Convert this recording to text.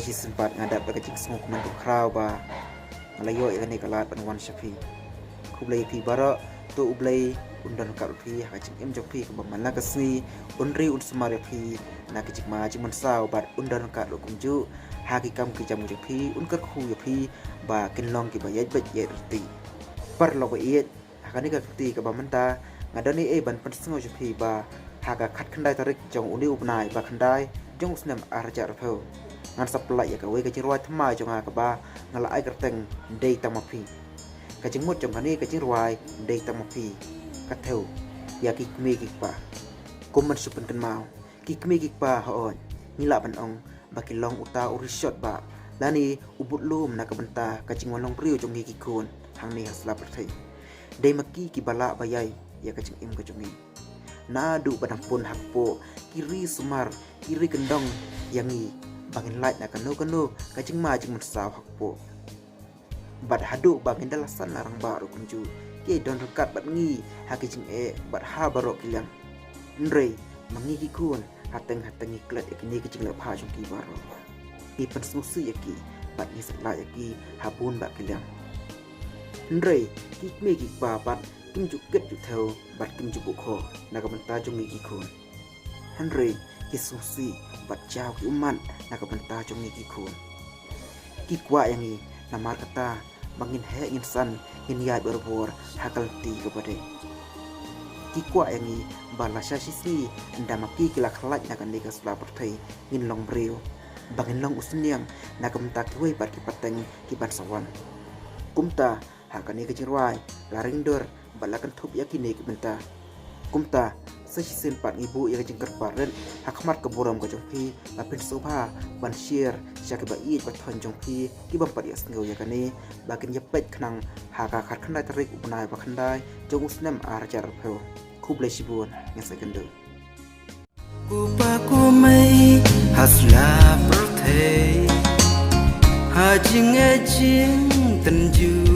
saji sempat ngadap bagi jing semua kumandu crowd ba Malayo ikan kalat panwan syafi kublai pi bara tu ublai undan kat pi hajing em jok pi kebam mana kesni unri un semar pi na kicik ma jing mansau bat undan kat lo kumju hakikam kijam jok pi un kat khu pi ba kinlong ki bayat bat yet ti par lo bayet hakani kat ti kebam manta ngadani ban pensengo jok pi ba haka khat khandai tarik jong uni upnai ba khandai jong usnem arja rapho ngan supply ya kawe kajing ruai thmai jong ka ba ngala ai kerteng dei tamapi kajing mot jong kani kajing ruai dei tamapi ka theu ya ki kme ki pa kum man supen kan mau ki kme ki pa hoon ngila ban ong ba ki long uta uri shot ba lani ubut lum na ka benta kajing walong riu jong ki kun hang ni hasla perthai dei maki ki bala bayai ya kajing im kajungi na du badang pun hakpo kiri sumar kiri kendong yangi bangin light na kanu kajing ma jing mensaw hakpo bad hadu bangin dalasan larang baru kunju ke don rekat bat ngi hakijing bat ha barok kilang nrei mangi ki kun hateng iklet ikni kijing le pha jong ki baro i pen susu yaki bat ni sakla yaki habun ba kilang nrei ki me ki ba bat kim ju ket ju theu bat kim ju bukho na ka banta jong ki kun nrei ki susi bat jauh ki uman na ka banta jong ki kun ki kwa yang ni namar kata bangin he insan in yai berbor hakal ti kepada ki kwa yang ni bala sisi ndama ki kila khalat na kan deka sla perthai in long breu bangin long usniang na ka banta ki wei pat ki pateng ki ban sawan kumta hakani ke jirwai laring dor bala kan thup yakini ki banta kumta saji sen pat ibu yang jengker paren hakmat keburam ke jongpi lapin soba ban share syaki ba i bat thon jongpi ki bam pat yas ngeu yakani bakin yapet khnang haka khat khandai tarik upnai ba khandai jong usnem arjar pho kublai shibun ngasa kendo kupa kumai hasla perthei hajing ejing tenju